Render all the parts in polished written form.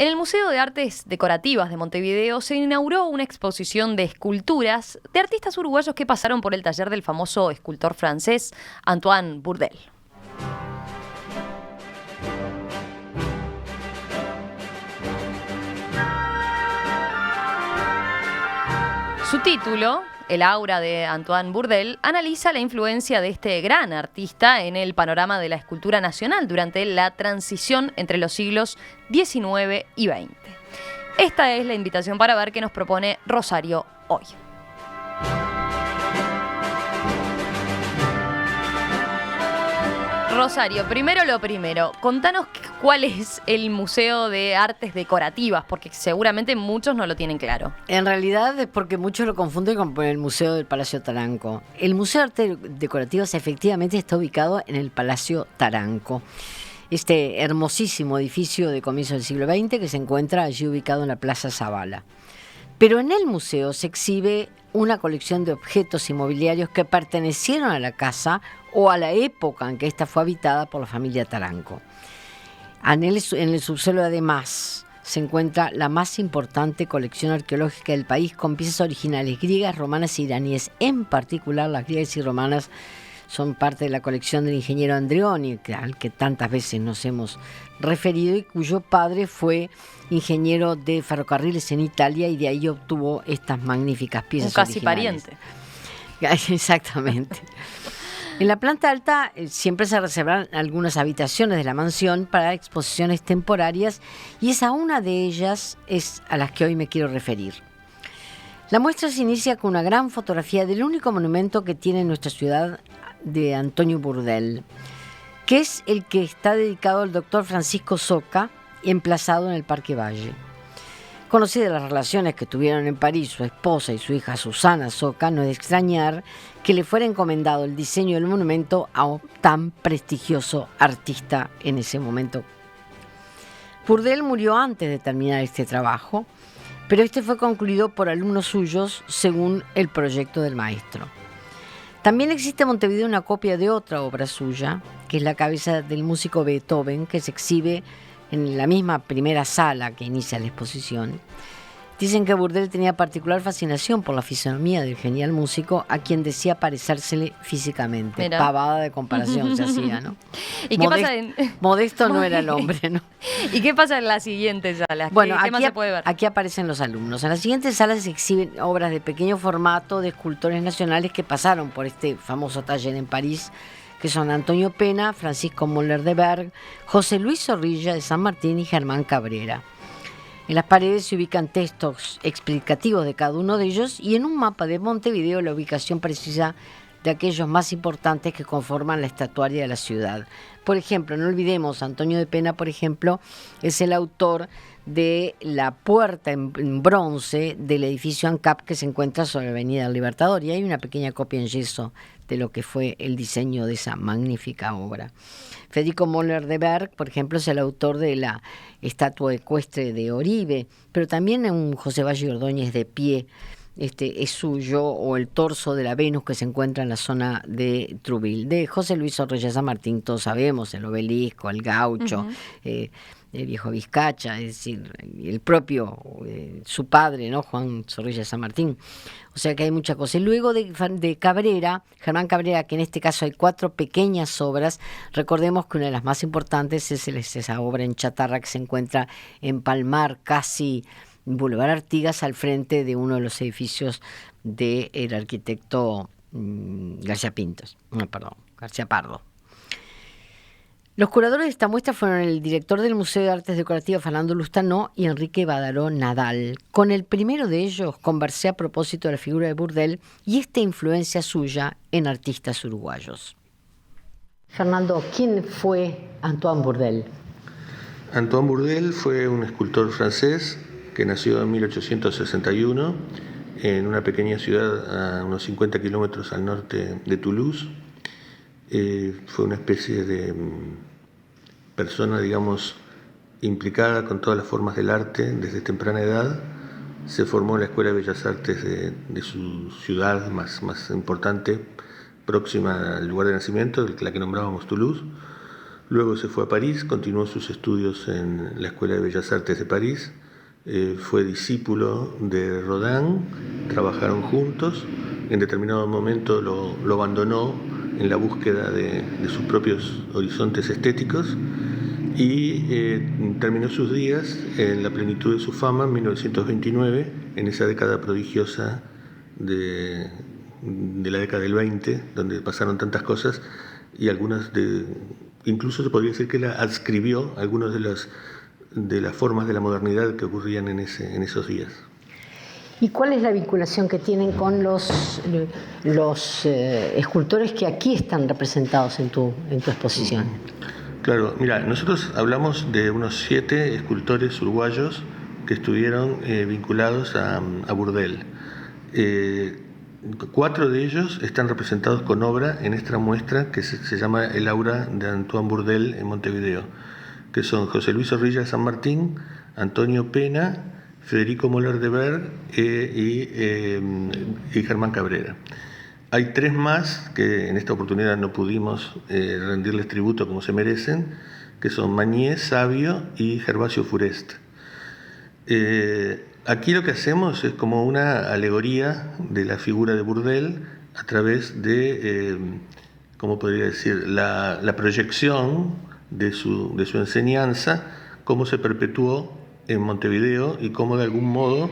En el Museo de Artes Decorativas de Montevideo se inauguró una exposición de esculturas de artistas uruguayos que pasaron por el taller del famoso escultor francés Antoine Bourdelle. Su título, El aura de Antoine Bourdelle, analiza la influencia de este gran artista en el panorama de la escultura nacional durante la transición entre los siglos XIX y XX. Esta es la invitación para ver qué nos propone Rosario hoy. Rosario, primero lo primero, contanos cuál es el Museo de Artes Decorativas, porque seguramente muchos no lo tienen claro. En realidad es porque muchos lo confunden con el Museo del Palacio Taranco. El Museo de Artes Decorativas efectivamente está ubicado en el Palacio Taranco, este hermosísimo edificio de comienzo del siglo XX que se encuentra allí ubicado en la Plaza Zavala. Pero en el museo se exhibe una colección de objetos inmobiliarios que pertenecieron a la casa o a la época en que ésta fue habitada por la familia Taranco. En el subsuelo, además, se encuentra la más importante colección arqueológica del país con piezas originales griegas, romanas e iraníes. En particular, las griegas y romanas son parte de la colección del ingeniero Andreoni, al que tantas veces nos hemos referido y cuyo padre fue ingeniero de ferrocarriles en Italia y de ahí obtuvo estas magníficas piezas originales. Un casi pariente. Exactamente. En la planta alta siempre se reservan algunas habitaciones de la mansión para exposiciones temporarias y es a una de ellas a las que hoy me quiero referir. La muestra se inicia con una gran fotografía del único monumento que tiene nuestra ciudad de Antonio Bourdelle, que es el que está dedicado al doctor Francisco Soca, emplazado en el Parque Valle. Conocidas las relaciones que tuvieron en París su esposa y su hija Susana Soca, no es de extrañar que le fuera encomendado el diseño del monumento a un tan prestigioso artista en ese momento. Bourdelle murió antes de terminar este trabajo, pero este fue concluido por alumnos suyos según el proyecto del maestro. También existe en Montevideo una copia de otra obra suya, que es la cabeza del músico Beethoven, que se exhibe en la misma primera sala que inicia la exposición. Dicen que Bourdelle tenía particular fascinación por la fisonomía del genial músico, a quien decía parecérsele físicamente. Mira. Pavada de comparación se hacía, ¿no? ¿Y qué pasa en... Modesto no era el hombre, ¿no? ¿Y qué pasa en las siguientes salas? Bueno, ¿Qué más se puede ver? Aquí aparecen los alumnos. En las siguientes salas se exhiben obras de pequeño formato de escultores nacionales que pasaron por este famoso taller en París, que son Antonio Pena, Francisco Moller de Berg, José Luis Zorrilla de San Martín y Germán Cabrera. En las paredes se ubican textos explicativos de cada uno de ellos y en un mapa de Montevideo la ubicación precisa de aquellos más importantes que conforman la estatuaria de la ciudad. Por ejemplo, no olvidemos, Antonio de Pena, por ejemplo, es el autor de la puerta en bronce del edificio ANCAP que se encuentra sobre la Avenida del Libertador, y hay una pequeña copia en yeso de lo que fue el diseño de esa magnífica obra. Federico Moller de Berg, por ejemplo, es el autor de la estatua ecuestre de Oribe, pero también un José Valle Ordóñez de pie, es suyo, o el torso de la Venus que se encuentra en la zona de Trouville. De José Luis Zorrilla San Martín todos sabemos, el obelisco, el gaucho, el viejo Vizcacha, es decir, el propio, su padre, ¿no? Juan Zorrilla San Martín. O sea que hay mucha cosa. Y luego de Cabrera, Germán Cabrera, que en este caso hay 4 pequeñas obras. Recordemos que una de las más importantes es esa obra en chatarra que se encuentra en Palmar, casi Boulevard Artigas, al frente de uno de los edificios del arquitecto García Pardo. Los curadores de esta muestra fueron el director del Museo de Artes Decorativas, Fernando Lustanó, y Enrique Badaró Nadal. Con el primero de ellos conversé a propósito de la figura de Bourdelle y esta influencia suya en artistas uruguayos. Fernando, ¿quién fue Antoine Bourdelle? Antoine Bourdelle fue un escultor francés que nació en 1861 en una pequeña ciudad a unos 50 kilómetros al norte de Toulouse. Fue una especie de persona, digamos, implicada con todas las formas del arte desde temprana edad. Se formó en la Escuela de Bellas Artes de su ciudad más importante, próxima al lugar de nacimiento, la que nombrábamos Toulouse. Luego se fue a París, continuó sus estudios en la Escuela de Bellas Artes de París, fue discípulo de Rodin, trabajaron juntos, en determinado momento lo abandonó en la búsqueda de sus propios horizontes estéticos y terminó sus días en la plenitud de su fama en 1929, en esa década prodigiosa de la década del 20, donde pasaron tantas cosas y incluso se podría decir que la adscribió algunas de las formas de la modernidad que ocurrían en esos días. ¿Y cuál es la vinculación que tienen con los escultores que aquí están representados en tu exposición? Claro, mira, nosotros hablamos de unos 7 escultores uruguayos que estuvieron vinculados a Burdel. 4 de ellos están representados con obra en esta muestra que se llama El aura de Antoine Burdel en Montevideo, que son José Luis Zorrilla de San Martín, Antonio Pena, Federico Moller de Berg y Germán Cabrera. Hay 3 más que en esta oportunidad no pudimos rendirles tributo como se merecen, que son Mañé, Sabio y Gervasio Furest. Aquí lo que hacemos es como una alegoría de la figura de Burdel a través de, ¿cómo podría decir?, la proyección de su enseñanza, cómo se perpetuó en Montevideo y cómo de algún modo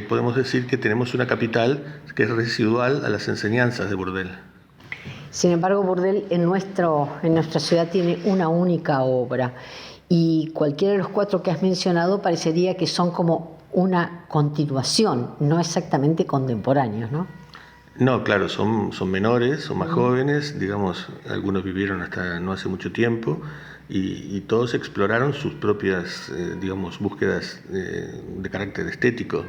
podemos decir que tenemos una capital que es residual a las enseñanzas de Burdel. Sin embargo, Burdel en nuestra ciudad tiene una única obra y cualquiera de los 4 que has mencionado parecería que son como una continuación, no exactamente contemporáneos, ¿no? No, claro, son menores, son más jóvenes, digamos, algunos vivieron hasta no hace mucho tiempo y todos exploraron sus propias, digamos, búsquedas de carácter estético.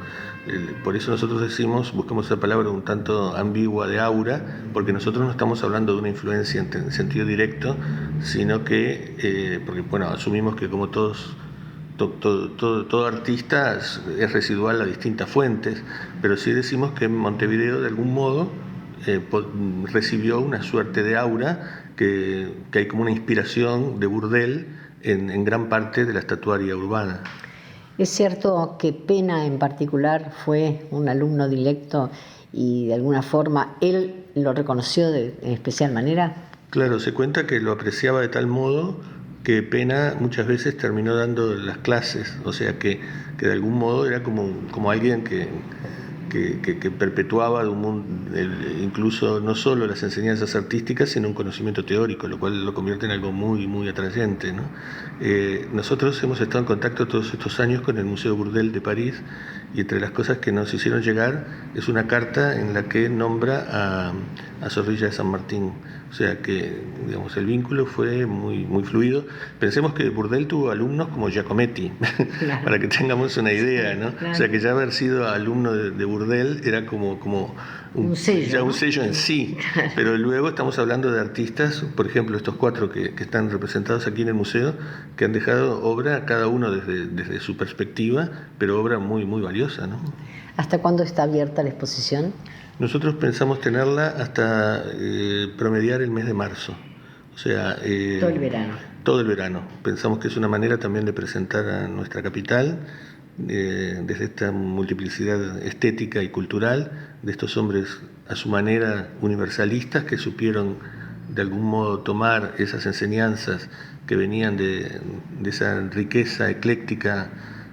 Por eso nosotros buscamos esa palabra un tanto ambigua de aura, porque nosotros no estamos hablando de una influencia en sentido directo, sino que, porque bueno, asumimos que como todo artista es residual a distintas fuentes, pero sí decimos que Montevideo de algún modo recibió una suerte de aura, que hay como una inspiración de Burdel en gran parte de la estatuaria urbana. Es cierto que Pena en particular fue un alumno directo y de alguna forma él lo reconoció en especial manera. Claro, se cuenta que lo apreciaba de tal modo que Pena muchas veces terminó dando las clases, o sea que de algún modo era como alguien que perpetuaba incluso no solo las enseñanzas artísticas, sino un conocimiento teórico, lo cual lo convierte en algo muy, muy atrayente, ¿no? Nosotros hemos estado en contacto todos estos años con el Museo Burdel de París, y entre las cosas que nos hicieron llegar es una carta en la que nombra a Zorrilla de San Martín. O sea que, digamos, el vínculo fue muy, muy fluido. Pensemos que Burdel tuvo alumnos como Giacometti, claro, para que tengamos una idea, ¿no? Claro. O sea que ya haber sido alumno de Burdel era como un sello, ya un sello en sí. Pero luego estamos hablando de artistas, por ejemplo, estos 4 que están representados aquí en el museo, que han dejado obra, cada uno desde su perspectiva, pero obra muy, muy valiosa, ¿no? ¿Hasta cuándo está abierta la exposición? Nosotros pensamos tenerla hasta promediar el mes de marzo. O sea, todo el verano. Todo el verano. Pensamos que es una manera también de presentar a nuestra capital, desde esta multiplicidad estética y cultural, de estos hombres a su manera universalistas que supieron de algún modo tomar esas enseñanzas que venían de esa riqueza ecléctica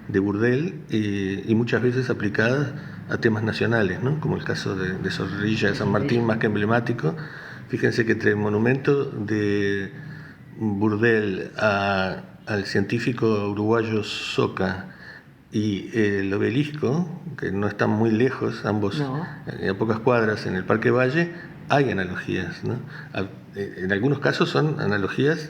de Burdel y muchas veces aplicadas a temas nacionales, ¿no? Como el caso de Zorrilla de San Martín, más que emblemático. Fíjense que entre el monumento de Burdel al científico uruguayo Soca y el obelisco, que no están muy lejos, ambos a pocas cuadras en el Parque Valle, hay analogías, ¿no? En algunos casos son analogías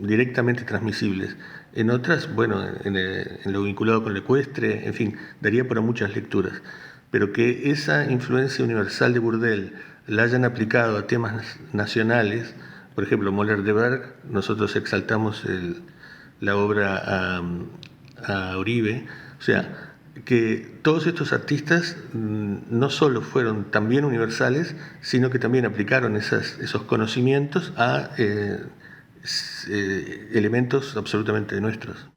directamente transmisibles. En otras, bueno, en lo vinculado con lo ecuestre, en fin, daría para muchas lecturas. Pero que esa influencia universal de Burdel la hayan aplicado a temas nacionales, por ejemplo, Moller de Berg, nosotros exaltamos la obra a Uribe, o sea, que todos estos artistas no solo fueron también universales, sino que también aplicaron esos conocimientos a elementos absolutamente nuestros.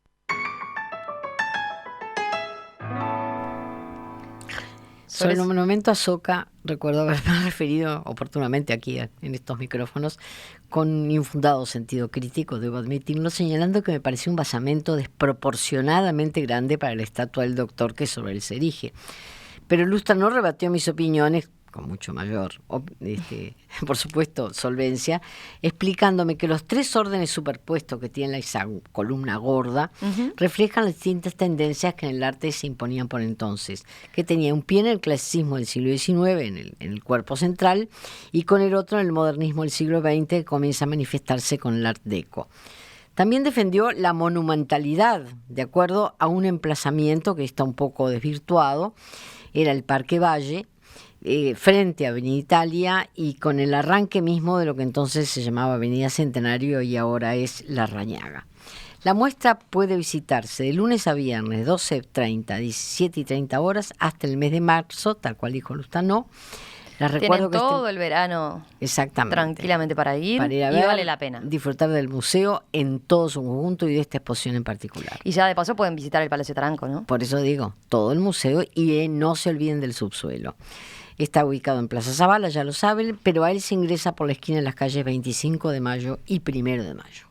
Sobre el monumento a Soka, recuerdo haberme referido oportunamente aquí en estos micrófonos con infundado sentido crítico, debo admitirlo, señalando que me pareció un basamento desproporcionadamente grande para la estatua del doctor que sobre él se erige. Pero Lustra no rebatió mis opiniones con mucho mayor, por supuesto, solvencia, explicándome que los tres órdenes superpuestos que tiene esa columna gorda reflejan las distintas tendencias que en el arte se imponían por entonces, que tenía un pie en el clasicismo del siglo XIX, en el cuerpo central, y con el otro en el modernismo del siglo XX, que comienza a manifestarse con el Art Deco. También defendió la monumentalidad, de acuerdo a un emplazamiento que está un poco desvirtuado, era el Parque Valle, frente a Avenida Italia y con el arranque mismo de lo que entonces se llamaba Avenida Centenario y ahora es La Rañaga. La muestra puede visitarse de lunes a viernes, 12:30, 17:30 horas, hasta el mes de marzo, tal cual dijo Lustano. Les recuerdo Tienen que todo el verano tranquilamente para ir a ver, y vale la pena. Disfrutar del museo en todo su conjunto y de esta exposición en particular. Y ya de paso pueden visitar el Palacio Taranco, ¿no? Por eso digo, todo el museo y no se olviden del subsuelo. Está ubicado en Plaza Zavala, ya lo saben, pero a él se ingresa por la esquina de las calles 25 de Mayo y 1 de Mayo.